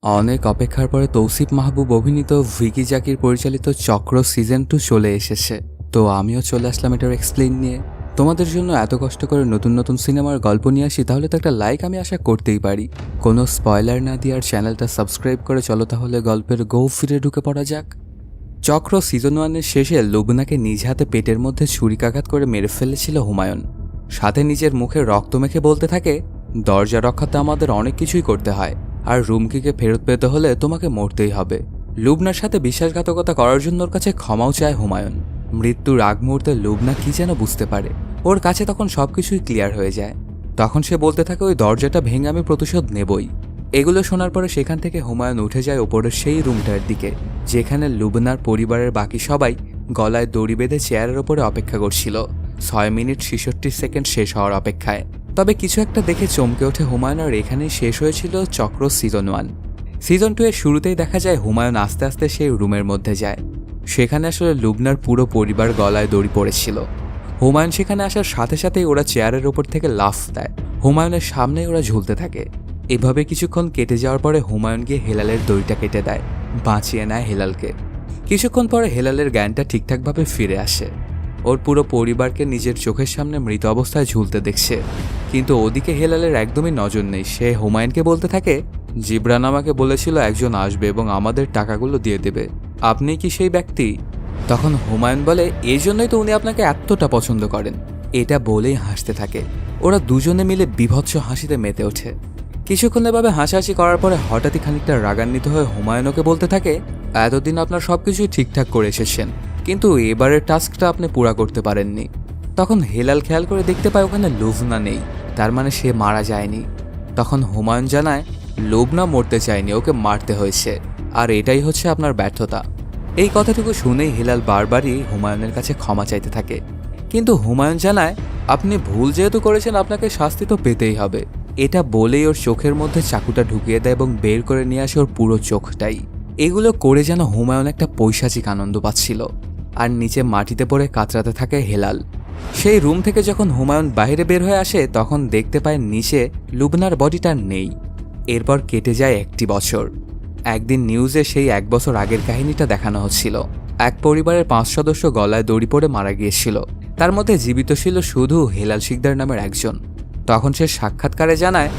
অনেক অপেক্ষার পরে তৌসিফ মাহবুব অভিনীত ভিকি জাকির পরিচালিত চক্র সিজন 2 চলে এসেছে। তো আমিও চলে আসলাম এটার এক্সপ্লেইন নিয়ে। তোমাদের জন্য এত কষ্ট করে নতুন নতুন সিনেমার গল্প নিয়ে আসি, তাহলে তো একটা লাইক আমি আশা করতেই পারি। কোনো স্পয়লার না দিয়ে আর চ্যানেলটা সাবস্ক্রাইব করে চলো তাহলে গল্পের ফিরে ঢুকে পড়া যাক। চক্র সিজন 1-এর শেষে লুবনাকে নিজ হাতে পেটের মধ্যে ছুরিকাঘাত করে মেরে ফেলেছিল হুমায়ুন। সাথে নিজের মুখে রক্ত মেখে বলতে থাকে, দরজা রক্ষাতে আমাদের অনেক কিছুই করতে হয়, আর রুমকিকে ফেরত পেতে হলে তোমাকে মরতেই হবে। লুবনার সাথে বিশ্বাসঘাতকতা করার জন্য ওর কাছে ক্ষমাও চায় হুমায়ুন। মৃত্যুর আগ মুহূর্তে লুবনা কি যেন বুঝতে পারে, ওর কাছে তখন সবকিছুই ক্লিয়ার হয়ে যায়। তখন সে বলতে থাকে, ওই দরজাটা ভেঙে আমি প্রতিশোধ নেবই। এগুলো শোনার পরে সেখান থেকে হুমায়ুন উঠে যায় ওপরের সেই রুমটার দিকে, যেখানে লুবনার পরিবারের বাকি সবাই গলায় দড়ি বেঁধে চেয়ারের ওপরে অপেক্ষা করছিল 6 মিনিট 66 সেকেন্ড শেষ হওয়ার অপেক্ষায়। তবে কিছু একটা দেখে চমকে ওঠে হুমায়ুন, আর এখানেই শেষ হয়েছিল চক্র সিজন 1। সিজন 2 এর শুরুতেই দেখা যায় হুমায়ুন আস্তে আস্তে সেই রুমের মধ্যে যায়। সেখানে আসলে লুবনার পুরো পরিবার গলায় দড়ি পড়েছিল। হুমায়ুন সেখানে আসার সাথে সাথেই ওরা চেয়ারের ওপর থেকে লাফ দেয়। হুমায়ুনের সামনেই ওরা ঝুলতে থাকে। এভাবে কিছুক্ষণ কেটে যাওয়ার পরে হুমায়ুন গিয়ে হেলালের দড়িটা কেটে দেয়, বাঁচিয়ে নেয় হেলালকে। কিছুক্ষণ পরে হেলালের জ্ঞানটা ঠিকঠাকভাবে ফিরে আসে। ওর পুরো পরিবারকে নিজের চোখের সামনে মৃত অবস্থায় ঝুলতে দেখছে, কিন্তু ওদিকে হেলালের একদমই নজর নেই। সে হুমায়ুনকে বলতে থাকে, জিবরান আমাকে বলেছিল একজন আসবে এবং আমাদের টাকাগুলো দিয়ে দেবে, আপনি কি সেই ব্যক্তি? তখন হুমায়ুন বলে, এই জন্যই তো উনি আপনাকে এতটা পছন্দ করেন। এটা বলেই হাসতে থাকে। ওরা দুজনে মিলে বিভৎস হাসিতে মেতে ওঠে। কিছুক্ষণ এভাবে হাসাহাসি করার পরে হঠাৎই খানিকটা রাগান্বিত হয়ে হুমায়ুনকে বলতে থাকে, এতদিন আপনার সবকিছুই ঠিকঠাক করে এসেছেন, কিন্তু এবারের টাস্কটা আপনি পুরা করতে পারেননি। তখন হেলাল খেয়াল করে দেখতে পায় ওখানে লুবনা নেই, তার মানে সে মারা যায়নি। তখন হুমায়ুন জানায়, লুবনা মরতে চায়নি, ওকে মারতে হয়েছে, আর এটাই হচ্ছে আপনার ব্যর্থতা। এই কথাটুকু শুনেই হেলাল বারবারই হুমায়ুনের কাছে ক্ষমা চাইতে থাকে, কিন্তু হুমায়ুন জানায়, আপনি ভুল যেহেতু করেছেন আপনাকে শাস্তি তো পেতেই হবে। এটা বলেই ওর চোখের মধ্যে চাকুটা ঢুকিয়ে দেয় এবং বের করে নিয়ে আসে ওর পুরো চোখটাই। এগুলো করে যেন হুমায়ুন একটা পৈশাচিক আনন্দ পাচ্ছিল। আর নিচে মাটিতে পড়ে কাতরাতে থাকে হেলাল। সেই রুম থেকে যখন হুমায়ুন বাইরে বের হয়ে আসে তখন দেখতে পায় নিচে লুবনার বডিটা নেই। এরপর কেটে যায় 1 বছর। একদিন নিউজে সেই 1 বছর আগের কাহিনীটা দেখানো হচ্ছিল। এক পরিবারের 5 সদস্য গলায় দড়ি পড়ে মারা গিয়েছিল। তার মধ্যে জীবিত ছিল শুধু হেলাল শিকদার নামের একজন। তখন সে সাক্ষাৎকারে জানায়,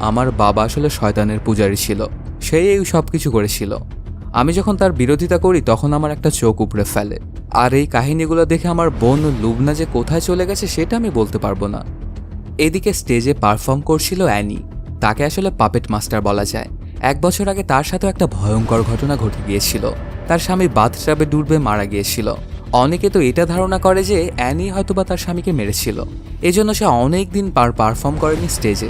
আমার বাবা আসলে শয়তানের পূজারী ছিল, সেই এই সব কিছু করেছিল। আমি যখন তার বিরোধিতা করি তখন আমার একটা চোখ উপড়ে ফেলে। আর এই কাহিনীগুলো দেখে আমার বোন লুবনা যে কোথায় চলে গেছে সেটা আমি বলতে পারবো না। এদিকে স্টেজে পারফর্ম করছিল অ্যানি। তাকে আসলে পাপেট মাস্টার বলা যায়। 1 বছর আগে তার সাথেও একটা ভয়ঙ্কর ঘটনা ঘটে গিয়েছিল। তার স্বামী বাথটাবে ডুবে মারা গিয়েছিল। অনেকে তো এটা ধারণা করে যে অ্যানি হয়তোবা তার স্বামীকে মেরেছিল, এজন্য সে অনেক দিন পারফর্ম করেনি স্টেজে।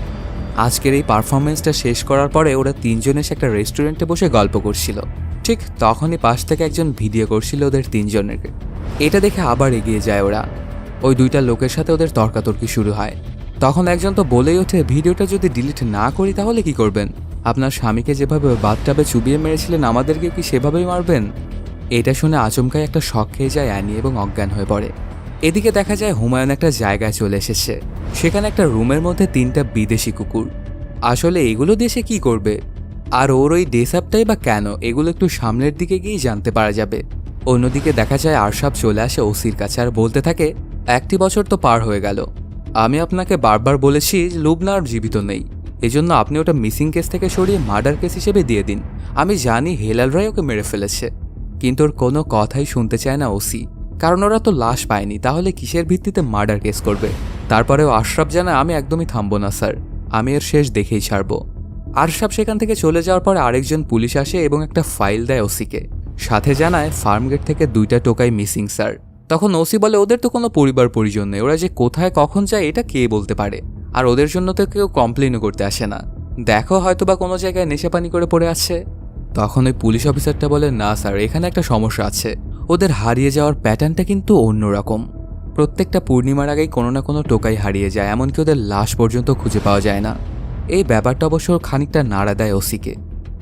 আজকের এই পারফরমেন্সটা শেষ করার পরে ওরা 3 জন এসে একটা রেস্টুরেন্টে বসে গল্প করছিল। ঠিক তখনই পাশ থেকে একজন ভিডিও করছিল ওদের 3 জনের। এটা দেখে আবার এগিয়ে যায় ওরা। ওই 2টা লোকের সাথে ওদের তর্কাতর্কি শুরু হয়। তখন একজন তো বলেই ওঠে, ভিডিওটা যদি ডিলিট না করি তাহলে কি করবেন? আপনার স্বামীকে যেভাবে বাথটাবে চুবিয়ে মেরেছিলেন আমাদেরকে কি সেভাবেই মারবেন? এটা শুনে আচমকাই একটা শক খেয়ে যায় অ্যানি এবং অজ্ঞান হয়ে পড়ে। এদিকে দেখা যায় হুমায়ুন একটা জায়গায় চলে এসেছে। সেখানে একটা রুমের মধ্যে 3টা বিদেশি কুকুর। আসলে এগুলো দেশে কি করবে, আর ওর ওই ডেসাপটাই বা কেন, এগুলো একটু সামনের দিকে গিয়েই জানতে পারা যাবে। অন্যদিকে দেখা যায় আরশাব চলে আসে ওসির কাছে আর বলতে থাকে, 1 বছর তো পার হয়ে গেল। আমি আপনাকে বারবার বলেছি লুবনা আর জীবিত নেই, এজন্য আপনি ওটা মিসিং কেস থেকে সরিয়ে মার্ডার কেস হিসেবে দিয়ে দিন। আমি জানি হেলাল রায় ওকে মেরে ফেলেছে, কিন্তু ওর কোনো কথাই শুনতে চায় না ওসি, কারণ ওরা তো লাশ পায়নি, তাহলে কিসের ভিত্তিতে মার্ডার কেস করবে? তারপরেও আশরাফ জানায়, আমি একদমই থামবো না স্যার, আমি এর শেষ দেখেই ছাড়ব। আরশাব সেখান থেকে চলে যাওয়ার পরে আরেকজন পুলিশ আসে এবং একটা ফাইল দেয় ওসিকে। সাথে জানায় ফার্মগেট থেকে 2টা টোকাই মিসিং স্যার। তখন ওসি বলে, ওদের তো কোনো পরিবার পরিজন নেই, ওরা যে কোথায় কখন যায় এটা কে বলতে পারে? আর ওদের জন্য তো কেউ কমপ্লেনও করতে আসে না। দেখো হয়তোবা কোনো জায়গায় নেশাপানি করে পড়ে আছে। তখন ওই পুলিশ অফিসারটা বলে, না স্যার, এখানে একটা সমস্যা আছে। ওদের হারিয়ে যাওয়ার প্যাটার্নটা কিন্তু অন্যরকম। প্রত্যেকটা পূর্ণিমার আগেই কোনো না কোনো টোকাই হারিয়ে যায়, এমনকি ওদের লাশ পর্যন্ত খুঁজে পাওয়া যায় না। এই ব্যাপারটা অবশ্য খানিকটা নাড়া দেয় ওসিকে।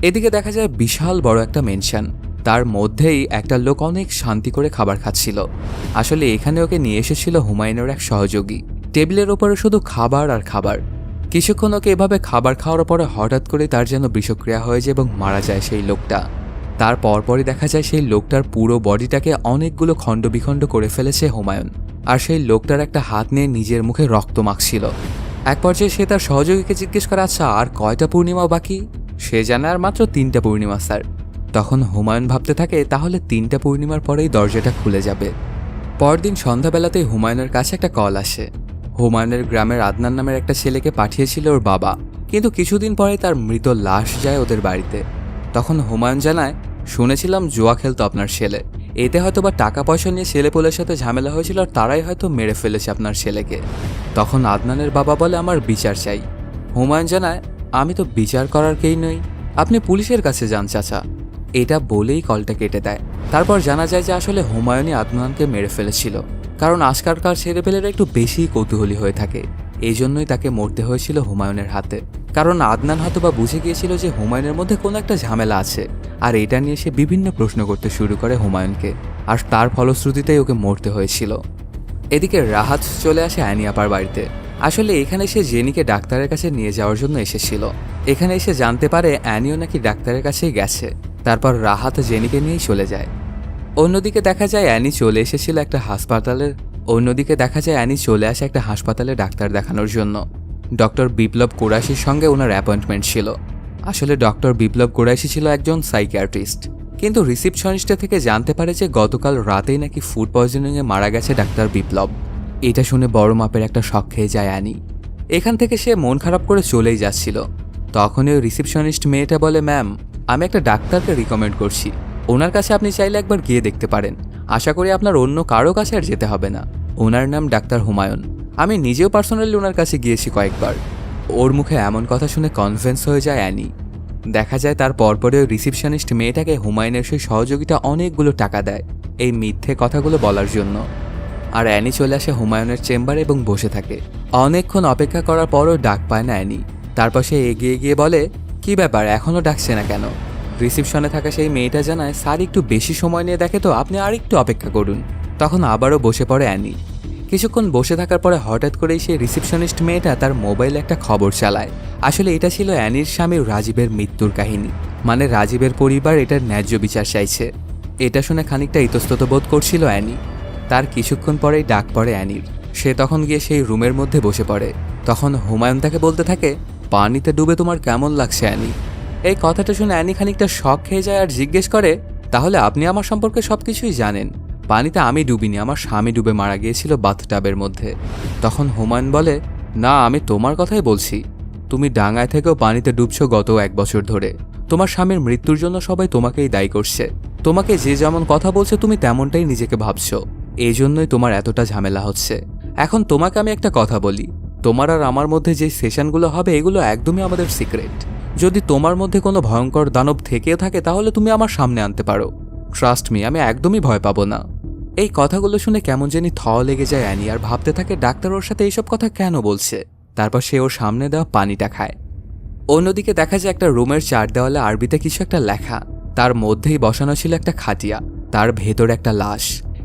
এদিকে দেখা যায় বিশাল বড় একটা মেনশন, তার মধ্যেই একটা লোক অনেক শান্তি করে খাবার খাচ্ছিল। আসলে এখানে ওকে নিয়ে এসেছিল হুমায়ুনের এক সহযোগী। টেবিলের ওপরে শুধু খাবার আর খাবার। কিছুক্ষণ ওকে এভাবে খাবার খাওয়ার পরে হঠাৎ করে তার যেন বিষক্রিয়া হয়ে যায় এবং মারা যায় সেই লোকটা। তার পরপরই দেখা যায় সেই লোকটার পুরো বডিটাকে অনেকগুলো খণ্ড বিখণ্ড করে ফেলেছে হুমায়ুন। আর সেই লোকটার একটা হাত নিয়ে নিজের মুখে রক্ত মাখছিল। এক পর্যায়ে সে তার সহযোগীকে জিজ্ঞেস করে, আচ্ছা আর কয়টা পূর্ণিমা বাকি? সে জানে আর মাত্র 3টা পূর্ণিমা স্যার। তখন হুমায়ুন ভাবতে থাকে তাহলে 3টা পূর্ণিমার পরেই দরজাটা খুলে যাবে। পরদিন সন্ধ্যাবেলাতেই হুমায়ুনের কাছে একটা কল আসে। হুমায়ুনের গ্রামের আদনান নামের একটা ছেলেকে পাঠিয়েছিল ওর বাবা, কিন্তু কিছুদিন পরে তার মৃত লাশ যায় ওদের বাড়িতে। তখন হুমায়ুন জানায়, শুনেছিলাম জুয়া খেলতো আপনার ছেলে, এতে হয়তো বা টাকা পয়সা নিয়ে ছেলেপোলের সাথে ঝামেলা হয়েছিল আর তারাই হয়তো মেরে ফেলেছে আপনার ছেলেকে। তখন আদনানের বাবা বলে, আমার বিচার চাই। হুমায়ুন জানায়, আমি তো বিচার করার কেই নই, আপনি পুলিশের কাছে যান চাচা। এটা বলেই কলটা কেটে দেয়। তারপর জানা যায় যে আসলে হুমায়ুনই আদনানকে মেরে ফেলেছিল, কারণ আজকালকার ছেলেপেলেরা একটু বেশি কৌতূহলী হয়ে থাকে। এই জন্যই তাকে মরতে হয়েছিল হুমায়ুনের হাতে, কারণ আদনান হয়তো বা বুঝে গিয়েছিল যে হুমায়ুনের মধ্যে কোনো একটা ঝামেলা আছে, আর এটা নিয়ে সে বিভিন্ন প্রশ্ন করতে শুরু করে হুমায়ুনকে, আর তার ফলশ্রুতিতেই ওকে মরতে হয়েছিল। এদিকে রাহাত চলে আসে অ্যানি আপার বাড়িতে। আসলে এখানে সে জেনিকে ডাক্তারের কাছে নিয়ে যাওয়ার জন্য এসেছিল। এখানে এসে জানতে পারে অ্যানিও নাকি ডাক্তারের কাছেই গেছে। তারপর রাহাত জেনিকে নিয়েই চলে যায়। অন্যদিকে দেখা যায় অ্যানি চলে আসে একটা হাসপাতালে ডাক্তার দেখানোর জন্য। ডক্টর বিপ্লব কুরাশির সঙ্গে ওনার অ্যাপয়েন্টমেন্ট ছিল। আসলে ডক্টর বিপ্লব কুরাশি ছিল একজন সাইকিয়াট্রিস্ট, কিন্তু রিসিপশনিস্ট থেকে জানতে পারে যে গতকাল রাতেই নাকি ফুড পয়জনিংয়ে মারা গেছে ডাক্তার বিপ্লব। এটা শুনে বড় মাপের একটা শক খেয়ে যায় অ্যানি। এখান থেকে সে মন খারাপ করে চলেই যাচ্ছিল। তখনই ওই রিসিপশনিস্ট মেয়েটা বলে, ম্যাম আমি একটা ডাক্তারকে রিকমেন্ড করছি, ওনার কাছে আপনি চাইলে একবার গিয়ে দেখতে পারেন। আশা করি আপনার অন্য কারো কাছে আর যেতে হবে না। ওনার নাম ডাক্তার হুমায়ুন, আমি নিজেও পার্সোনালি ওনার কাছে গিয়েছি কয়েকবার। ওর মুখে এমন কথা শুনে কনভিন্স হয়ে যায় অ্যানি। দেখা যায় তার পরপরে ওই রিসিপশনিস্ট মেয়েটাকে হুমায়ুনের সেই সহযোগিতা অনেকগুলো টাকা দেয় এই মিথ্যে কথাগুলো বলার জন্য। আর অ্যানি চলে আসে হুমায়ুনের চেম্বারে এবং বসে থাকে। অনেকক্ষণ অপেক্ষা করার পরও ডাক পায় না অ্যানি। তারপর সে এগিয়ে গিয়ে বলে, কি ব্যাপার এখনও ডাকছে না কেন? রিসিপশনে থাকা সেই মেয়েটা জানায়, স্যার একটু বেশি সময় নিয়ে দেখে তো, আপনি আর একটু অপেক্ষা করুন। তখন আবারও বসে পড়ে অ্যানি। কিছুক্ষণ বসে থাকার পরে হঠাৎ করেই সেই রিসিপশনিস্ট মেয়েটা তার মোবাইলে একটা খবর চালায়। আসলে এটা ছিল অ্যানির স্বামী রাজীবের মৃত্যুর কাহিনী, মানে রাজীবের পরিবার এটার ন্যায্য বিচার চাইছে। এটা শুনে খানিকটা ইতস্তত বোধ করছিল অ্যানি। তার কিছুক্ষণ পরেই ডাক পড়ে অ্যানির। সে তখন গিয়ে সেই রুমের মধ্যে বসে পড়ে। তখন হুমায়ুন তাকে বলতে থাকে, পানিতে ডুবে তোমার কেমন লাগছে অ্যানি? এই কথাটা শুনে অ্যানি খানিকটা শক খেয়ে যায় আর জিজ্ঞেস করে, তাহলে আপনি আমার সম্পর্কে সবকিছুই জানেন? পানিতে আমি ডুবিনি, আমার স্বামী ডুবে মারা গিয়েছিল বাথটাবের মধ্যে। তখন হুমায়ুন বলে, না আমি তোমার কথাই বলছি। তুমি ডাঙায় থেকেও পানিতে ডুবছো গত 1 বছর ধরে। তোমার স্বামীর মৃত্যুর জন্য সবাই তোমাকেই দায়ী করছে। তোমাকে যে যেমন কথা বলছে তুমি তেমনটাই নিজেকে ভাবছো, এই জন্যই তোমার এতটা ঝামেলা হচ্ছে। এখন তোমাকে আমি একটা কথা বলি, তোমার আর আমার মধ্যে যে সেশনগুলো হবে এগুলো একদমই আমাদের সিক্রেট। যদি তোমার মধ্যে কোনো ভয়ঙ্কর দানব থেকেও থাকে তাহলে তুমি আমার সামনে আনতে পারো। ট্রাস্ট মি, আমি একদমই ভয় পাবো না। এই কথাগুলো শুনে কেমন জানি লেগে যায় অ্যানি, আর ভাবতে থাকে ডাক্তার ওর সাথে এইসব কথা কেন বলছে। তারপর সে ওর সামনে দেওয়া পানিটা খায়। অন্যদিকে দেখা যায় একটা রুমের 4 দেওয়ালে আরবিতে কিছু একটা লেখা। তার মধ্যেই বসানো ছিল একটা খাটিয়া, তার ভেতর একটা লাশ।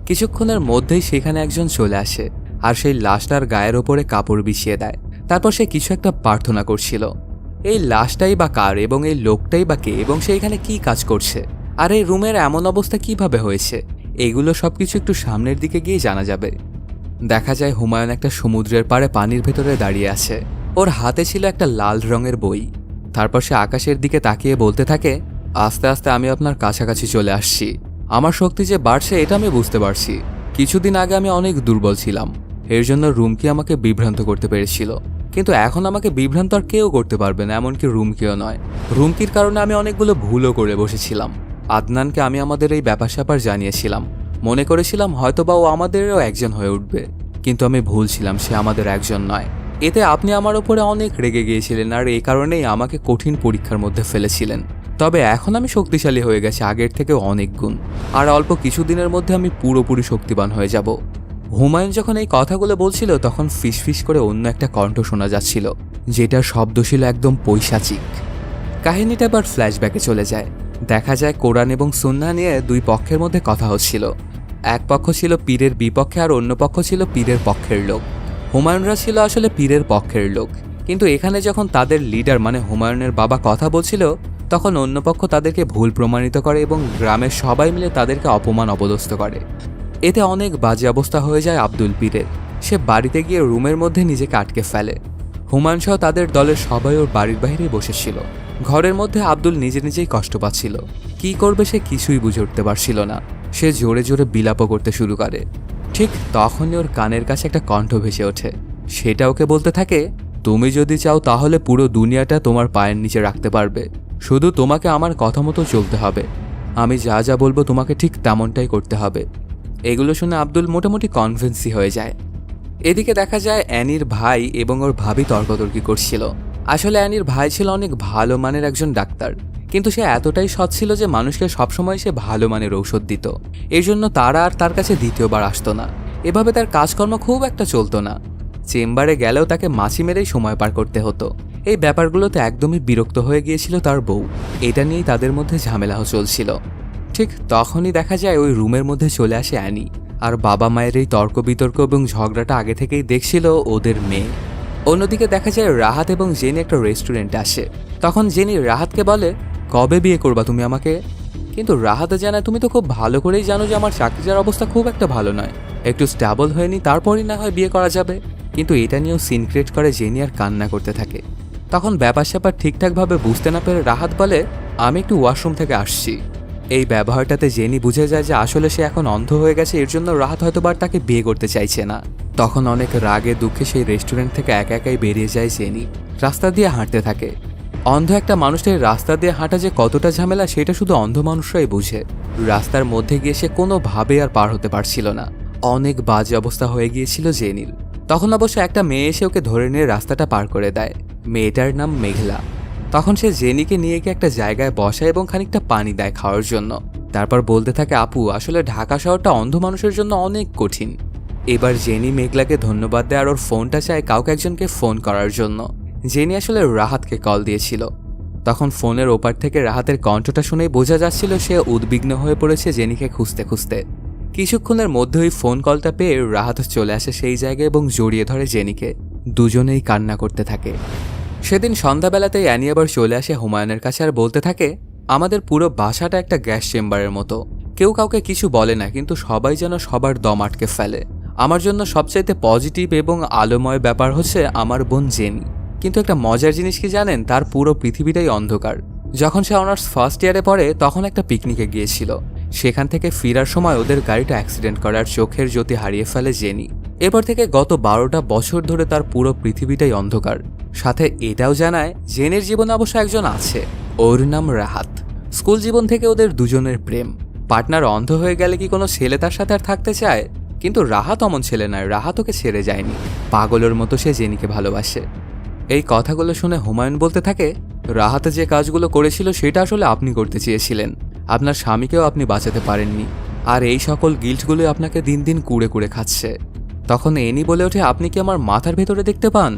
কিছুক্ষণের মধ্যেই সেখানে একজন চলে আসে আর সেই লাশটার গায়ের ওপরে কাপড় বিছিয়ে দেয়। তারপর সে কিছু একটা প্রার্থনা করছিল। এই লাশটাই বা কার এবং এই লোকটাই বা কে এবং সে এখানে কি কাজ করছে, আর এই রুমের এমন অবস্থা কিভাবে হয়েছে, এগুলো সবকিছু একটু সামনের দিকে গিয়ে জানা যাবে। দেখা যায় হুমায়ুন একটা সমুদ্রের পাড়ে পানির ভেতরে দাঁড়িয়ে আছে। ওর হাতে ছিল একটা লাল রঙের বই। তারপর সে আকাশের দিকে তাকিয়ে বলতে থাকে, আস্তে আস্তে আমি আপনার কাছাকাছি চলে আসছি। আমার শক্তি যে বাড়ছে এটা আমি বুঝতে পারছি। কিছুদিন আগে আমি অনেক দুর্বল ছিলাম, এর জন্য রুমকি আমাকে বিভ্রান্ত করতে পেরেছিল, কিন্তু এখন আমাকে বিভ্রান্ত আর কেউ করতে পারবে না, এমনকি রুমকিও নয়। রুমকির কারণে আমি অনেকগুলো ভুলও করে বসেছিলাম। আদনানকে আমি আমাদের এই ব্যাপার স্যাপার জানিয়েছিলাম, মনে করেছিলাম হয়তোবা ও আমাদেরও একজন হয়ে উঠবে, কিন্তু আমি ভুল ছিলাম, সে আমাদের একজন নয়। এতে আপনি আমার ওপরে অনেক রেগে গিয়েছিলেন আর এই কারণেই আমাকে কঠিন পরীক্ষার মধ্যে ফেলেছিলেন। তবে এখন আমি শক্তিশালী হয়ে গেছি আগের থেকে অনেক গুণ, আর অল্প কিছুদিনের মধ্যে আমি পুরোপুরি শক্তিবান হয়ে যাব। হুমায়ুন যখন এই কথাগুলো বলছিল তখন ফিসফিস করে অন্য একটা কণ্ঠ শোনা যাচ্ছিল, যেটার শব্দ ছিল একদম পৈশাচিক। কাহিনীটা আবার ফ্ল্যাশব্যাকে চলে যায়। দেখা যায় কোরআন এবং সুন্নাহ নিয়ে 2 পক্ষের মধ্যে কথা হচ্ছিল। এক পক্ষ ছিল পীরের বিপক্ষে আর অন্য পক্ষ ছিল পীরের পক্ষের লোক। হুমায়ুনরা ছিল আসলে পীরের পক্ষের লোক, কিন্তু এখানে যখন তাদের লিডার মানে হুমায়ুনের বাবা কথা বলছিল, তখন অন্য পক্ষ তাদেরকে ভুল প্রমাণিত করে এবং গ্রামের সবাই মিলে তাদেরকে অপমান অপদস্থ করে। এতে অনেক বাজে অবস্থা হয়ে যায় আব্দুল পীরের। সে বাড়িতে গিয়ে রুমের মধ্যে নিজেকে আটকে ফেলে। হুমায়ুন সহ তাদের দলের সবাই ওর বাড়ির বাইরে বসেছিল। ঘরের মধ্যে আব্দুল নিজে নিজেই কষ্ট পাচ্ছিল। কি করবে সে কিছুই বুঝে উঠতে পারছিল না। সে জোরে জোরে বিলাপও করতে শুরু করে। ঠিক তখনই ওর কানের কাছে একটা কণ্ঠ ভেসে ওঠে। সেটা ওকে বলতে থাকে, তুমি যদি চাও তাহলে পুরো দুনিয়াটা তোমার পায়ের নিচে রাখতে পারবে, শুধু তোমাকে আমার কথা মতো চলতে হবে। আমি যা যা বলবো তোমাকে ঠিক তেমনটাই করতে হবে। এগুলো শুনে আব্দুল মোটামুটি কনভিন্সই হয়ে যায়। এদিকে দেখা যায় অ্যানির ভাই এবং ওর ভাবি তর্কতর্কি করছিল। আসলে অ্যানির ভাই ছিল অনেক ভালো মানের একজন ডাক্তার, কিন্তু সে এতটাই সৎ ছিল যে মানুষকে সবসময় সে ভালো মানের ঔষধ দিত। এই জন্য তারা আর তার কাছে দ্বিতীয়বার আসতো না। এভাবে তার কাজকর্ম খুব একটা চলতো না। চেম্বারে গেলেও তাকে মাছি মেরেই সময় পার করতে হতো। এই ব্যাপারগুলোতে একদমই বিরক্ত হয়ে গিয়েছিল তার বউ। এটা নিয়েই তাদের মধ্যে ঝামেলাও চলছিল। ঠিক তখনই দেখা যায় ওই রুমের মধ্যে চলে আসে অ্যানি। আর বাবা মায়ের এই তর্ক বিতর্ক এবং ঝগড়াটা আগে থেকেই দেখছিল ওদের মেয়ে। অন্যদিকে দেখা যায় রাহাত এবং জেনি একটা রেস্টুরেন্টে আসে। তখন জেনি রাহাতকে বলে, কবে বিয়ে করবা তুমি আমাকে? কিন্তু রাহাতে জানায়, তুমি তো খুব ভালো করেই জানো যে আমার চাকরির অবস্থা খুব একটা ভালো নয়, একটু স্ট্যাবল হয়নি তারপরই না হয় বিয়ে করা যাবে। কিন্তু এটা নিয়েও সিন ক্রিয়েট করে জেনি আর কান্না করতে থাকে। তখন ব্যাপার স্যাপার ঠিকঠাকভাবে বুঝতে না পেরে রাহাত বলে, আমি একটু ওয়াশরুম থেকে আসছি। এই ব্যবহারটাতে জেনি বুঝে যায় যে আসলে সে এখন অন্ধ হয়ে গেছে, এর জন্য রাহাত হয়তোবার তাকে বিয়ে করতে চাইছে না। তখন অনেক রাগে দুঃখে সেই রেস্টুরেন্ট থেকে একা একাই বেরিয়ে যায় জেনি। রাস্তা দিয়ে হাঁটতে থাকে। অন্ধ একটা মানুষের রাস্তা দিয়ে হাঁটা যে কতটা ঝামেলা সেটা শুধু অন্ধ মানুষরাই বুঝে। রাস্তার মধ্যে গিয়ে সে কোনোভাবে আর পার হতে পারছিল না। অনেক বাজে অবস্থা হয়ে গিয়েছিল জেনির। তখন অবশ্য একটা মেয়ে এসে ওকে ধরে নিয়ে রাস্তাটা পার করে দেয়। মেয়েটার নাম মেঘলা। তখন সে জেনিকে নিয়ে গিয়ে একটা জায়গায় বসায় এবং খানিকটা পানি দেয় খাওয়ার জন্য। তারপর বলতে থাকে, আপু আসলে ঢাকা শহরটা অন্ধ মানুষের জন্য অনেক কঠিন। এবার জেনি মেঘলাকে ধন্যবাদ দেয় আর ওর ফোনটা চায় কাউকে একজনকে ফোন করার জন্য। জেনি আসলে রাহাতকে কল দিয়েছিল। তখন ফোনের ওপার থেকে রাহাতের কণ্ঠটা শুনেই বোঝা যাচ্ছিল সে উদ্বিগ্ন হয়ে পড়েছে জেনিকে খুঁজতে খুঁজতে। কিছুক্ষণের মধ্যে ওই ফোন কলটা পেয়ে রাহাত চলে আসে সেই জায়গায় এবং জড়িয়ে ধরে জেনিকে। দুজনেই কান্না করতে থাকে। সেদিন সন্ধ্যাবেলাতেই অ্যানি আবার চলে আসে হুমায়ুনের কাছে আর বলতে থাকে, আমাদের পুরো বাসাটা একটা গ্যাস চেম্বারের মতো। কেউ কাউকে কিছু বলে না, কিন্তু সবাই যেন সবার দম আটকে ফেলে। আমার জন্য সবচাইতে পজিটিভ এবং আলোময় ব্যাপার হচ্ছে আমার বোন জেনি। কিন্তু একটা মজার জিনিস কি জানেন, তার পুরো পৃথিবীটাই অন্ধকার। যখন সে অনার্স ফার্স্ট ইয়ারে পড়ে তখন একটা পিকনিকে গিয়েছিল। সেখান থেকে ফেরার সময় ওদের গাড়িটা অ্যাক্সিডেন্ট করার চোখের জ্যোতি হারিয়ে ফেলে জেনি। এরপর থেকে গত 12টা বছর ধরে তার পুরো পৃথিবীটাই অন্ধকার। সাথে এটাও জানায় জেনের জীবনে অবশ্য একজন আছে, ওর নাম রাহাত। স্কুল জীবন থেকে ওদের দুজনের প্রেম। পার্টনার অন্ধ হয়ে গেলে কি কোনো ছেলে তার সাথে আর থাকতে চায়? কিন্তু রাহাত অমন ছেলে নয়, রাহাত ওকে ছেড়ে যায়নি। পাগলের মতো সে জেনিকে ভালোবাসে। এই কথাগুলো শুনে হুমায়ুন বলতে থাকে, রাহাতে যে কাজগুলো করেছিল সেটা আসলে আপনি করতে চেয়েছিলেন। আপনার স্বামীকেও আপনি বাঁচাতে পারেননি, আর এই সকল গিল্টগুলোই আপনাকে দিন দিন কুড়ে কুড়ে খাচ্ছে। তখন এনি বলে ওঠে, আপনি কি আমার মাথার ভেতরে দেখতে পান?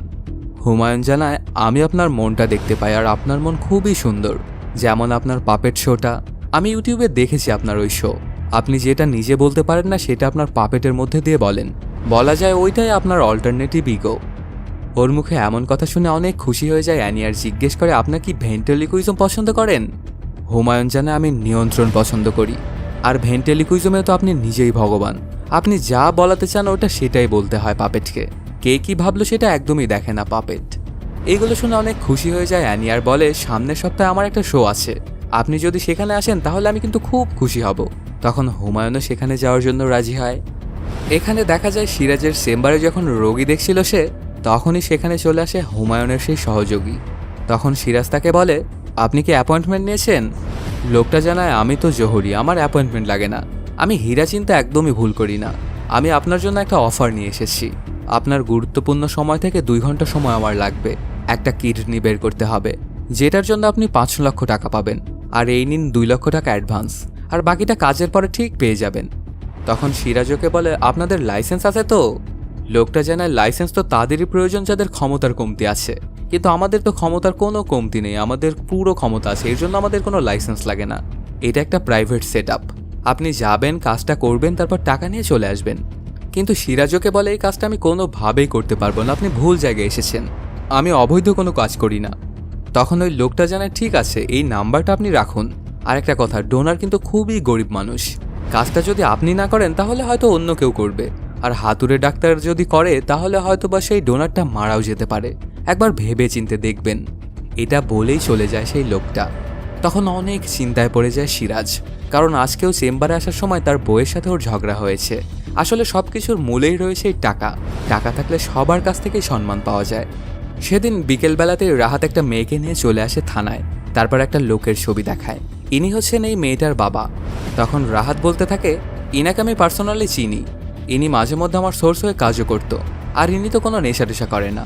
হুমায়ুন জানায়, আমি আপনার মনটা দেখতে পাই, আর আপনার মন খুবই সুন্দর। যেমন আপনার পাপেট শোটা, আমি ইউটিউবে দেখেছি আপনার ওই শো। আপনি যেটা নিজে বলতে পারেন না সেটা আপনার পাপেটের মধ্যে দিয়ে বলেন। বলা যায় ওইটাই আপনার অল্টারনেটিভ ইগো। ওর মুখে এমন কথা শুনে অনেক খুশি হয়ে যায় অ্যানি আর জিজ্ঞেস করে, আপনার কি ভেন্ট্রিলোকুইজম পছন্দ করেন? হুমায়ুন জানায়, আমি নিয়ন্ত্রণ পছন্দ করি। আর ভেন্ট্রিলোকুইজমে তো আপনি নিজেই ভগবান। আপনি যা বলাতে চান ওটা সেটাই বলতে হয় পাপেটকে। কে কি ভাবলো সেটা একদমই দেখে না পাপেট। এইগুলো শুনে অনেক খুশি হয়ে যায় অ্যানি আর বলে, সামনের সপ্তাহে আমার একটা শো আছে, আপনি যদি সেখানে আসেন তাহলে আমি কিন্তু খুব খুশি হব। তখন হুমায়ুনও সেখানে যাওয়ার জন্য রাজি হয়। এখানে দেখা যায় সিরাজের চেম্বারে যখন রোগী দেখছিল সে, তখনই সেখানে চলে আসে হুমায়ুনের সেই সহযোগী। তখন সিরাজ তাকে বলে, আপনি কি অ্যাপয়েন্টমেন্ট নিয়েছেন? লোকটা জানায়, আমি তো জোহরি, আমার অ্যাপয়েন্টমেন্ট লাগে না। আমি হীরা চিন্তা একদমই ভুল করি না। আমি আপনার জন্য একটা অফার নিয়ে এসেছি। আপনার গুরুত্বপূর্ণ সময় থেকে 2 ঘন্টা সময় আমার লাগবে। একটা কিডনি বের করতে হবে, যেটার জন্য আপনি 5 লক্ষ টাকা পাবেন। আর এই নিন 2 লক্ষ টাকা অ্যাডভান্স, আর বাকিটা কাজের পরে ঠিক পেয়ে যাবেন। তখন সিরাজকে বলে, আপনাদের লাইসেন্স আছে তো? লোকটা জানায়, লাইসেন্স তো তাদেরই প্রয়োজন যাদের ক্ষমতার কমতি আছে, কিন্তু আমাদের তো ক্ষমতার কোনো কমতি নেই, আমাদের পুরো ক্ষমতা আছে, এর জন্য আমাদের কোনো লাইসেন্স লাগে না। এটা একটা প্রাইভেট সেট আপ। আপনি যাবেন, কাজটা করবেন, তারপর টাকা নিয়ে চলে আসবেন। কিন্তু সিরাজকে বলে, এই কাজটা আমি কোনোভাবেই করতে পারবো না, আপনি ভুল জায়গায় এসেছেন। আমি অবৈধ কোনো কাজ করি না। তখন ওই লোকটা জানায়, ঠিক আছে, এই নাম্বারটা আপনি রাখুন। আর একটা কথা, ডোনার কিন্তু খুবই গরিব মানুষ। কাজটা যদি আপনি না করেন তাহলে হয়তো অন্য কেউ করবে, আর হাতুড়ে ডাক্তার যদি করে তাহলে হয়তো বা সেই ডোনারটা মারাও যেতে পারে। একবার ভেবে চিন্তে দেখবেন। এটা বলেই চলে যায় সেই লোকটা। তখন অনেক চিন্তায় পড়ে যায় সিরাজ, কারণ আজকেও চেম্বারে আসার সময় তার বউয়ের সাথে ওর ঝগড়া হয়েছে। আসলে সব কিছুর মূলেই রয়েছে এই টাকা। টাকা থাকলে সবার কাছ থেকেই সম্মান পাওয়া যায়। সেদিন বিকেলবেলাতে রাহাত একটা মেয়েকে নিয়ে চলে আসে থানায়। তারপর একটা লোকের ছবি দেখায়, ইনি হচ্ছেন এই মেয়েটার বাবা। তখন রাহাত বলতে থাকে, ইনাকে আমি পার্সোনালি চিনি, ইনি মাঝে মধ্যে আমার সোর্স হয়ে কাজও করত, আর ইনি তো কোনো নেশা টেশা করে না।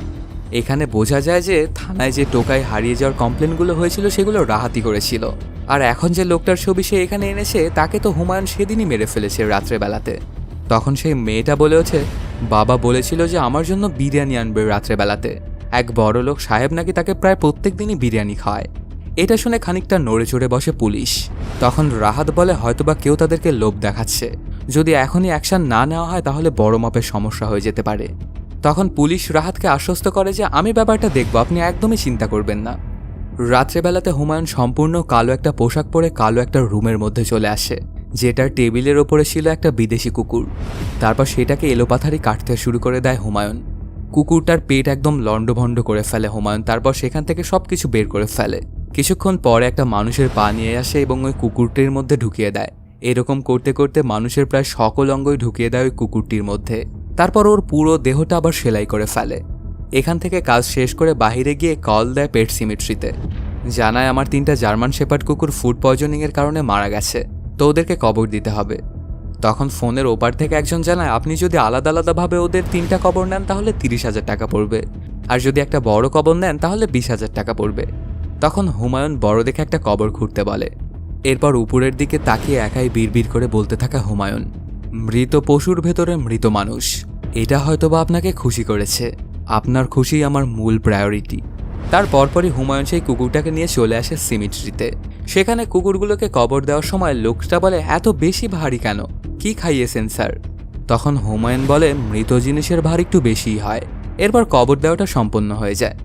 এখানে বোঝা যায় যে থানায় যে টোকায় হারিয়ে যাওয়ার কমপ্লেনগুলো হয়েছিল সেগুলো রাহাতই করেছিল। আর এখন যে লোকটার ছবি সে এখানে এনেছে তাকে তো হুমায়ুন সেদিনই মেরে ফেলেছে রাত্রেবেলাতে। তখন সেই মেয়েটা বলে ওঠে, বাবা বলেছিল যে আমার জন্য বিরিয়ানি আনবে রাত্রেবেলাতে। এক বড় লোক সাহেব নাকি তাকে প্রায় প্রত্যেক দিনই বিরিয়ানি খাওয়ায়। এটা শুনে খানিকটা নড়ে চড়ে বসে পুলিশ। তখন রাহাত বলে, হয়তোবা কেউ তাদেরকে লোভ দেখাচ্ছে, যদি এখনই অ্যাকশন না নেওয়া হয় তাহলে বড় মাপের সমস্যা হয়ে যেতে পারে। তখন পুলিশ রাহাতকে আশ্বস্ত করে যে আমি ব্যাপারটা দেখব, আপনি একদমই চিন্তা করবেন না। রাত্রেবেলাতে হুমায়ুন সম্পূর্ণ কালো একটা পোশাক পরে কালো একটা রুমের মধ্যে চলে আসে, যেটার টেবিলের ওপরে ছিল একটা বিদেশি কুকুর। তারপর সেটাকে এলোপাথারি কাটতে শুরু করে দেয় হুমায়ুন। কুকুরটার পেট একদম লণ্ডভণ্ড করে ফেলে হুমায়ুন। তারপর সেখান থেকে সবকিছু বের করে ফেলে। কিছুক্ষণ পরে একটা মানুষের পা নিয়ে আসে এবং ওই কুকুরটির মধ্যে ঢুকিয়ে দেয়। এরকম করতে করতে মানুষের প্রায় সকল অঙ্গই ঢুকিয়ে দেয় ওই কুকুরটির মধ্যে। তারপর ওর পুরো দেহটা আবার সেলাই করে ফেলে। এখান থেকে কাজ শেষ করে বাহিরে গিয়ে কল দেয় পেট সিমেট্রিতে, জানায় আমার 3টা জার্মান শেপার্ড কুকুর ফুড পয়জনিংয়ের কারণে মারা গেছে, তো ওদেরকে কবর দিতে হবে। তখন ফোনের ওপার থেকে একজন জানায়, আপনি যদি আলাদা আলাদাভাবে ওদের 3টা কবর নেন তাহলে 30,000 টাকা পড়বে, আর যদি একটা বড় কবর নেন তাহলে 20,000 টাকা পড়বে। তখন হুমায়ুন বড় দেখে একটা কবর খুঁড়তে বলে। এরপর উপরের দিকে তাকিয়ে একাই বিড়বিড় করে বলতে থাকা হুমায়ুন, মৃত পশুর ভেতরে মৃত মানুষ। এটা হয়তোবা আপনাকে খুশি করেছে, আপনার খুশি আমার মূল প্রায়োরিটি। তার পরপরই হুমায়ুন সেই কুকুরটাকে নিয়ে চলে আসে সিমেট্রিতে। সেখানে কুকুরগুলোকে কবর দেওয়ার সময় লোকটা বলে, এত বেশি ভারী কেন, কি খাইয়েছেন স্যার? তখন হুমায়ুন বলে, মৃত জিনিসের ভার একটু বেশিই হয়। এরপর কবর দেওয়াটা সম্পন্ন হয়ে যায়।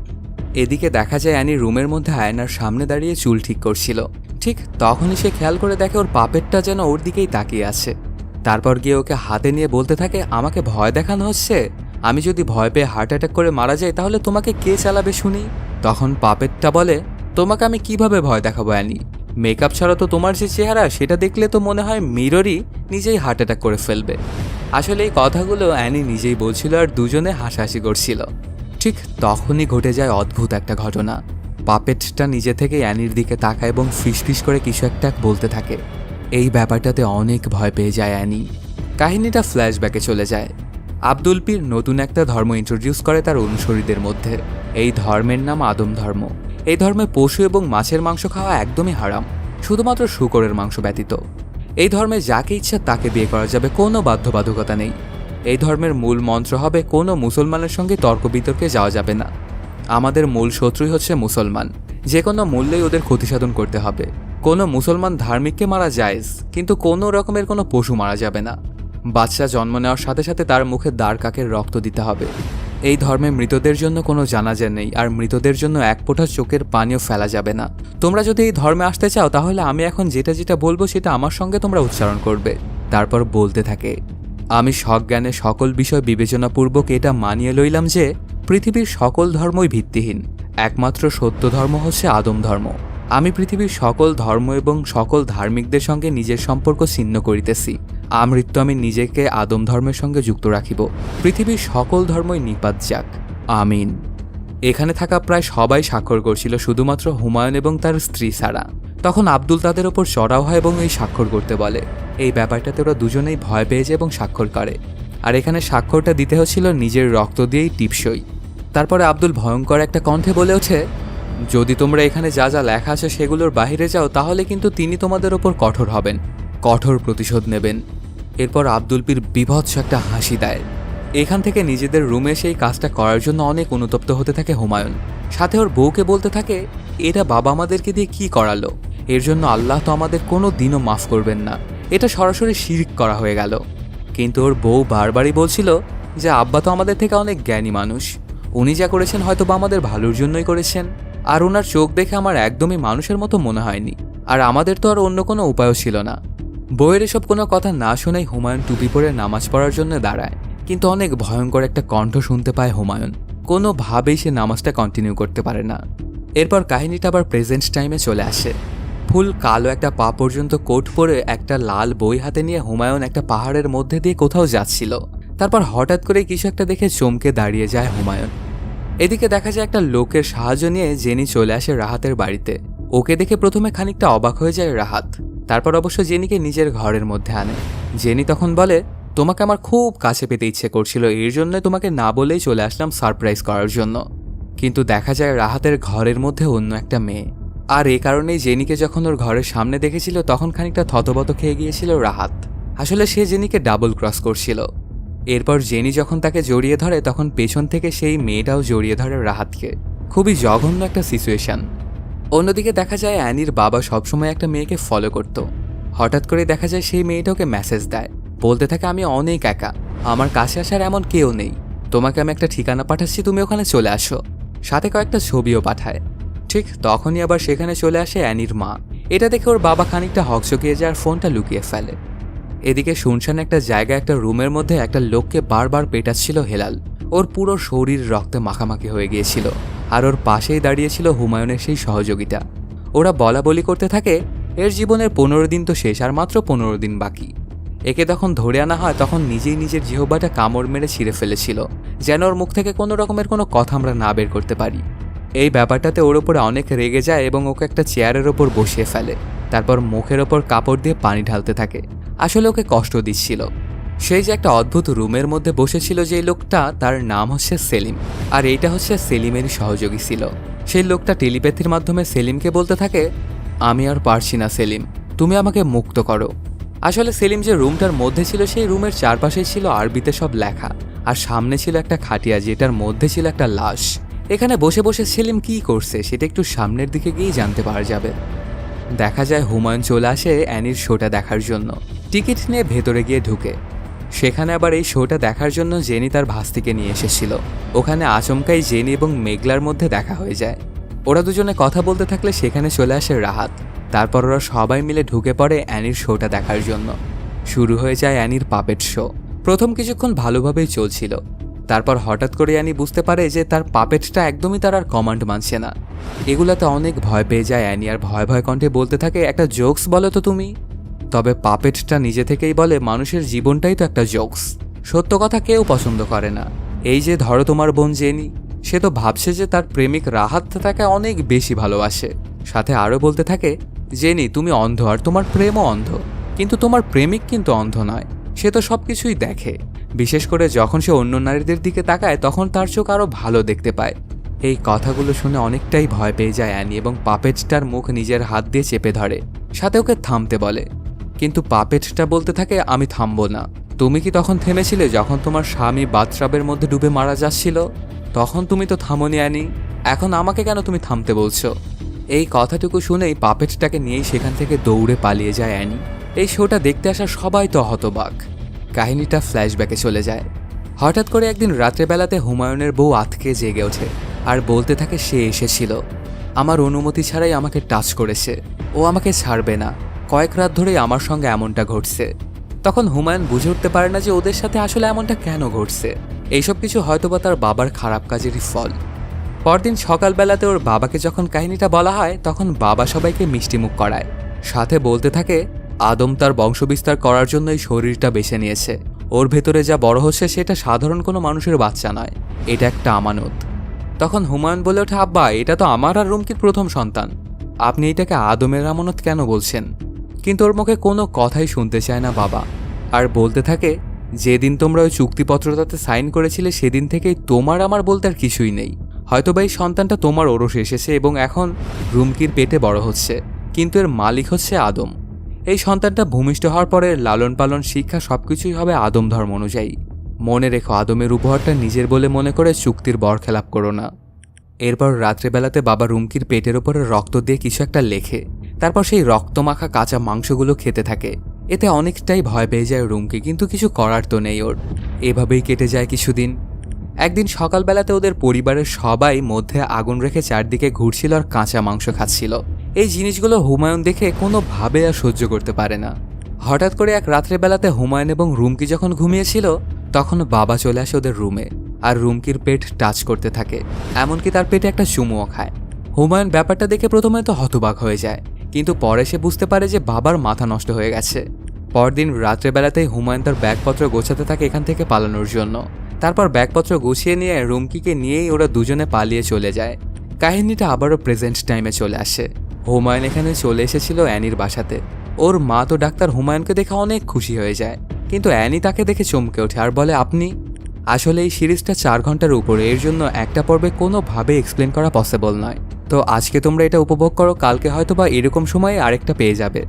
এদিকে দেখা যায় অ্যানি রুমের মধ্যে আয়নার সামনে দাঁড়িয়ে চুল ঠিক করছিল। ঠিক তখনই সে খেয়াল করে দেখে ওর পাপেটটা যেন ওর দিকেই তাকিয়ে আছে। তারপর গিয়ে ওকে হাতে নিয়ে বলতে থাকে, আমাকে ভয় দেখানো হচ্ছে? আমি যদি ভয় পেয়ে হার্ট অ্যাটাক করে মারা যাই তাহলে তোমাকে কে চালাবে শুনি? তখন পাপেটটা বলে, তোমাকে আমি কিভাবে ভয় দেখাবো অ্যানি? মেকআপ ছাড়া তো তোমার যে চেহারা সেটা দেখলে তো মনে হয় মিররই নিজেই হার্ট অ্যাটাক করে ফেলবে। আসলে এই কথাগুলো অ্যানি নিজেই বলছিল আর দুজনে হাসাহাসি করছিল। ঠিক তখনই ঘটে যায় অদ্ভুত একটা ঘটনা। পাপেটটা নিজে থেকে অ্যানির দিকে তাকায় এবং ফিসফিস করে কিছু একটা বলতে থাকে। এই ব্যাপারটাতে অনেক ভয় পেয়ে যায় অ্যানি। কাহিনীটা ফ্ল্যাশব্যাকে চলে যায়। আব্দুল পীর নতুন একটা ধর্ম ইন্ট্রোডিউস করে তার অনুসারীদের মধ্যে। এই ধর্মের নাম আদম ধর্ম। এই ধর্মে পশু এবং মাছের মাংস খাওয়া একদমই হারাম, শুধুমাত্র শূকরের মাংস ব্যতীত। এই ধর্মে যাকে ইচ্ছা তাকে বিয়ে করা যাবে, কোনো বাধ্যবাধকতা নেই। এই ধর্মের মূল মন্ত্র হবে, কোনো মুসলমানের সঙ্গে তর্ক বিতর্কে যাওয়া যাবে না। আমাদের মূল শত্রুই হচ্ছে মুসলমান, যে কোনো মূল্যেই ওদের ক্ষতিসাধন করতে হবে। কোনো মুসলমান ধার্মিককে মারা জায়েজ, কিন্তু কোনো রকমের কোনো পশু মারা যাবে না। বাচ্চা জন্ম নেওয়ার সাথে সাথে তার মুখে দাঁড় কাকের রক্ত দিতে হবে। এই ধর্মে মৃতদের জন্য কোনো জানাজা নেই, আর মৃতদের জন্য এক ফোঁটা চোখের পানিও ফেলা যাবে না। তোমরা যদি এই ধর্মে আসতে চাও তাহলে আমি এখন যেটা যেটা বলবো সেটা আমার সঙ্গে তোমরা উচ্চারণ করবে। তারপর বলতে থাকে, আমি সজ্ঞানে সকল বিষয় বিবেচনাপূর্বক এটা মানিয়ে লইলাম যে পৃথিবীর সকল ধর্মই ভিত্তিহীন, একমাত্র সত্য ধর্ম হচ্ছে আদম ধর্ম। আমি পৃথিবীর সকল ধর্ম এবং সকল ধার্মিকদের সঙ্গে নিজের সম্পর্ক ছিন্ন করিতেছি। আমৃত্যু আমি নিজেকে আদম ধর্মের সঙ্গে যুক্ত রাখিব। পৃথিবীর সকল ধর্মই নিপাত যাক, আমিন। এখানে থাকা প্রায় সবাই স্বাক্ষর করছিল, শুধুমাত্র হুমায়ুন এবং তার স্ত্রী ছাড়া। তখন আব্দুল তাদের ওপর চড়াও হয় এবং এই স্বাক্ষর করতে বলে। এই ব্যাপারটাতে ওরা দুজনেই ভয় পেয়ে যায় এবং স্বাক্ষর করে। আর এখানে স্বাক্ষরটা দিতে হচ্ছিল নিজের রক্ত দিয়েই টিপসই। তারপরে আব্দুল ভয়ঙ্কর একটা কণ্ঠে বলে ওঠে, যদি তোমরা এখানে যা যা লেখা আছে সেগুলোর বাহিরে যাও তাহলে কিন্তু তিনি তোমাদের ওপর কঠোর হবেন, কঠোর প্রতিশোধ নেবেন। এরপর আব্দুল পীর বীভৎস একটা হাসি দেয়। এখান থেকে নিজেদের রুমে সেই কাজটা করার জন্য অনেক অনুতপ্ত হতে থাকে হুমায়ুন। সাথে ওর বউকে বলতে থাকে, এটা বাবা আমাদেরকে দিয়ে কি করালো, এর জন্য আল্লাহ তো আমাদের কোনো দিনও মাফ করবেন না, এটা সরাসরি শিরক করা হয়ে গেল। কিন্তু ওর বউ বারবারই বলছিল যে আব্বা তো আমাদের থেকে অনেক জ্ঞানী মানুষ, উনি যা করেছেন হয়তো বা আমাদের ভালোর জন্যই করেছেন। আর ওনার চোখ দেখে আমার একদমই মানুষের মতো মনে হয়নি। আর আমাদের তো আর অন্য কোনো উপায়ও ছিল না। বইয়ের এসব কোনো কথা না শুনেই হুমায়ুন টুপি পরে নামাজ পড়ার জন্য দাঁড়ায়, কিন্তু অনেক ভয়ঙ্কর একটা কণ্ঠ শুনতে পায় হুমায়ুন। কোনোভাবেই সে নামাজটা কন্টিনিউ করতে পারে না। এরপর কাহিনীটা আবার প্রেজেন্ট টাইমে চলে আসে। ফুল কালো একটা পা পর্যন্ত কোট পরে একটা লাল বই হাতে নিয়ে হুমায়ুন একটা পাহাড়ের মধ্যে দিয়ে কোথাও যাচ্ছিল। তারপর হঠাৎ করে কিছু একটা দেখে চমকে দাঁড়িয়ে যায় হুমায়ুন। এদিকে দেখা যায় একটা লোকের সাহায্য নিয়ে জেনি চলে আসে রাহাতের বাড়িতে। ওকে দেখে প্রথমে খানিকটা অবাক হয়ে যায় রাহাত। তারপর অবশ্য জেনিকে নিজের ঘরের মধ্যে আনে। জেনি তখন বলে, তোমাকে আমার খুব কাছে পেতে ইচ্ছে করছিল, এর জন্য তোমাকে না বলেই চলে আসলাম সারপ্রাইজ করার জন্য। কিন্তু দেখা যায় রাহাতের ঘরের মধ্যে অন্য একটা মেয়ে। আর এই কারণেই জেনিকে যখন ওর ঘরের সামনে দেখেছিল তখন খানিকটা থতবত খেয়ে গিয়েছিল রাহাত। আসলে সে জেনিকে ডাবল ক্রস করছিল। এরপর জেনি যখন তাকে জড়িয়ে ধরে তখন পেছন থেকে সেই মেয়েটাও জড়িয়ে ধরে রাহাতকে। খুবই জঘন্য একটা সিচুয়েশন। অন্যদিকে দেখা যায় অ্যানির বাবা সবসময় একটা মেয়েকে ফলো করত। হঠাৎ করে দেখা যায় সেই মেয়েটাকে মেসেজ দেয়, বলতে থাকে আমি অনেক একা, আমার কাছে আসার এমন কেউ নেই, তোমাকে আমি একটা ঠিকানা পাঠাচ্ছি, তুমি ওখানে চলে আসো। সাথে কয়েকটা ছবিও পাঠায়। ঠিক তখনই আবার সেখানে চলে আসে অ্যানির মা। এটা দেখে ওর বাবা খানিকটা হকচকিয়ে যায় আর ফোনটা লুকিয়ে ফেলে। এদিকে শুনশান একটা জায়গায় একটা রুমের মধ্যে একটা লোককে বারবার পেটাচ্ছিল হেলাল। ওর পুরো শরীর রক্তে মাখামাখি হয়ে গিয়েছিল। আর ওর পাশেই দাঁড়িয়েছিল হুমায়ুনের সেই সহযোগিতা। ওরা বলা বলি করতে থাকে, এর জীবনের 15 দিন তো শেষ, আর মাত্র 15 দিন বাকি। একে তখন ধরে আনা হয় তখন নিজেই নিজের জিহ্বাটা কামড় মেরে ছিঁড়ে ফেলেছিল, যেন ওর মুখ থেকে কোনো রকমের কোনো কথা আমরা না বের করতে পারি। এই ব্যাপারটাতে ওর ওপরে অনেক রেগে যায় এবং ওকে একটা চেয়ারের ওপর বসিয়ে ফেলে। তারপর মুখের ওপর কাপড় দিয়ে পানি ঢালতে থাকে। আসলে ওকে কষ্ট দিচ্ছিল। সেই যে একটা অদ্ভুত রুমের মধ্যে বসেছিল যে লোকটা, তার নাম হচ্ছে সেলিম। আর এইটা হচ্ছে সেলিমেরই সহযোগী ছিল। সেই লোকটা টেলিপ্যাথির মাধ্যমে সেলিমকে বলতে থাকে, আমি আর পারছি না সেলিম, তুমি আমাকে মুক্ত করো। আসলে সেলিম যে রুমটার মধ্যে ছিল সেই রুমের চারপাশেই ছিল আরবিতে সব লেখা। আর সামনে ছিল একটা খাটিয়া, যেটার মধ্যে ছিল একটা লাশ। এখানে বসে বসে সেলিম কি করছে সেটা একটু সামনের দিকে গিয়েই জানতে পারা যাবে। দেখা যায় হুমায়ুন চলে আসে অ্যানির শোটা দেখার জন্য। টিকিট নিয়ে ভেতরে গিয়ে ঢুকে। সেখানে আবার এই শোটা দেখার জন্য জেনি তার ভাস্তিকে নিয়ে এসেছিল। ওখানে আচমকাই জেনি এবং মেঘলার মধ্যে দেখা হয়ে যায়। ওরা দুজনে কথা বলতে থাকলে সেখানে চলে আসে রাহাত। তারপর ওরা সবাই মিলে ঢুকে পড়ে অ্যানির শোটা দেখার জন্য। শুরু হয়ে যায় অ্যানির পাপেট শো। প্রথম কিছুক্ষণ ভালোভাবেই চলছিল। তারপর হঠাৎ করে অ্যানি বুঝতে পারে যে তার পাপেটটা একদমই তার আর কমান্ড মানছে না। এগুলাতে অনেক ভয় পেয়ে যায় অ্যানি আর ভয় ভয় কণ্ঠে বলতে থাকে, একটা জোকস বলো তো তুমি। তবে পাপেটটা নিজে থেকেই বলে, মানুষের জীবনটাই তো একটা জোকস, সত্য কথা কেউ পছন্দ করে না। এই যে ধরো তোমার বোন জেনি, সে তো ভাবছে যে তার প্রেমিক রাহাত তাকে অনেক বেশি ভালোবাসে। সাথে আরও বলতে থাকে, জেনি তুমি অন্ধ আর তোমার প্রেমও অন্ধ, কিন্তু তোমার প্রেমিক কিন্তু অন্ধ নয়, সে তো সব কিছুই দেখে। বিশেষ করে যখন সে অন্য নারীদের দিকে তাকায় তখন তার চোখ আরও ভালো দেখতে পায়। এই কথাগুলো শুনে অনেকটাই ভয় পেয়ে যায় অ্যানি এবং পাপেটটার মুখ নিজের হাত দিয়ে চেপে ধরে। সাথে ওকে থামতে বলে, কিন্তু পাপেটটা বলতে থাকে, আমি থামবো না। তুমি কি তখন থেমেছিলে যখন তোমার স্বামী বাথটাবের মধ্যে ডুবে মারা যাচ্ছিল? তখন তুমি তো থামোনি অ্যানি, এখন আমাকে কেন তুমি থামতে বলছো? এই কথাটুকু শুনেই পাপেটটাকে নিয়েই সেখান থেকে দৌড়ে পালিয়ে যায় অ্যানি। এই শোটা দেখতে আসা সবাই তো হতবাক। কাহিনীটা ফ্ল্যাশব্যাকে চলে যায়। হঠাৎ করে একদিন রাত্রেবেলাতে হুমায়ুনের বউ আতকে জেগে ওঠে আর বলতে থাকে সে এসেছিল, আমার অনুমতি ছাড়াই আমাকে টাচ করেছে, ও আমাকে ছাড়বে না, কয়েক রাত ধরেই আমার সঙ্গে এমনটা ঘটছে। তখন হুমায়ুন বুঝে উঠতে পারে না যে ওদের সাথে আসলে এমনটা কেন ঘটছে। এইসব কিছু হয়তোবা তার বাবার খারাপ কাজেরই ফল। পরদিন সকালবেলাতে ওর বাবাকে যখন কাহিনীটা বলা হয় তখন বাবা সবাইকে মিষ্টিমুখ করায়। সাথে বলতে থাকে, আদম তার বংশবিস্তার করার জন্য এই শরীরটা বেছে নিয়েছে। ওর ভেতরে যা বড় হচ্ছে সেটা সাধারণ কোনো মানুষের বাচ্চা নয়, এটা একটা আমানত। তখন হুমায়ুন বলে ওঠে, আব্বা এটা তো আমার আর রুমকির প্রথম সন্তান, আপনি এটাকে আদমের আমানত কেন বলছেন? কিন্তু ওর মুখে কোনো কথাই শুনতে চায় না বাবা। আর বলতে থাকে, যেদিন তোমরা ওই চুক্তিপত্রটাতে সাইন করেছিলে সেদিন থেকেই তোমার আমার বলতে আর কিছুই নেই। হয়তোবা এই সন্তানটা তোমার ওরসে এসেছে এবং এখন রুমকির পেটে বড় হচ্ছে, কিন্তু এর মালিক হচ্ছে আদম। এই সন্তানটা ভূমিষ্ঠ হওয়ার পরে লালন পালন শিক্ষা সবকিছুই হবে আদম ধর্ম অনুযায়ী। মনে রেখো, আদমের উপহারটা নিজের বলে মনে করে চুক্তির বরখেলাপ করো না। এরপর রাত্রেবেলাতে বাবা রুমকির পেটের ওপরে রক্ত দিয়ে কিছু একটা লেখে। তারপর সেই রক্তমাখা কাঁচা মাংসগুলো খেতে থাকে। এতে অনেকটাই ভয় পেয়ে যায় রুমকি, কিন্তু কিছু করার তো নেই ওর। এভাবেই কেটে যায় কিছুদিন। একদিন সকালবেলাতে ওদের পরিবারের সবাই মধ্যে আগুন রেখে চারদিকে ঘুরছিল আর কাঁচা মাংস খাচ্ছিল। এই জিনিসগুলো হুমায়ুন দেখে কোনোভাবে আর সহ্য করতে পারে না। হঠাৎ করে এক রাত্রেবেলাতে হুমায়ুন এবং রুমকি যখন ঘুমিয়েছিল তখন বাবা চলে আসে ওদের রুমে আর রুমকির পেট টাচ করতে থাকে, এমনকি তার পেটে একটা চুমুও খায়। হুমায়ুন ব্যাপারটা দেখে প্রথমে তো হতবাক হয়ে যায়, কিন্তু পরে সে বুঝতে পারে যে বাবার মাথা নষ্ট হয়ে গেছে। পরদিন রাত্রেবেলাতেই হুমায়ুন তার ব্যাগপত্র গোছাতে থাকে এখান থেকে পালানোর জন্য। তারপর ব্যাগপত্র গুছিয়ে নিয়ে রুমকিকে নিয়েই ওরা দুজনে পালিয়ে চলে যায়। কাহিনীটা আবারও প্রেজেন্ট টাইমে চলে আসে। হুমায়ুন এখানে চলে এসেছিল অ্যানির বাসাতে। ওর মা তো ডাক্তার হুমায়ুনকে দেখে অনেক খুশি হয়ে যায়, কিন্তু অ্যানি তাকে দেখে চমকে ওঠে আর বলে, আপনি? আসলে এই সিরিজটা 4 ঘন্টার উপরে, এর জন্য একটা পর্বে কোনোভাবে এক্সপ্লেন করা পসিবল নয়। তো আজকে তোমরা এটা উপভোগ করো, কালকে হয়তো বা এরকম সময়ে আরেকটা পেয়ে যাবে।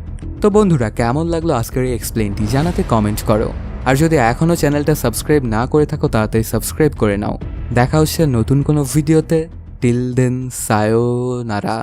তো বন্ধুরা, কেমন লাগলো আজকের এই এক্সপ্লেনটি জানাতে কমেন্ট করো। আর যদি এখনও চ্যানেলটা সাবস্ক্রাইব না করে থাকো তাড়াতাড়ি সাবস্ক্রাইব করে নাও। দেখা হচ্ছে নতুন কোনো ভিডিওতে। Till then, সায়োনারা।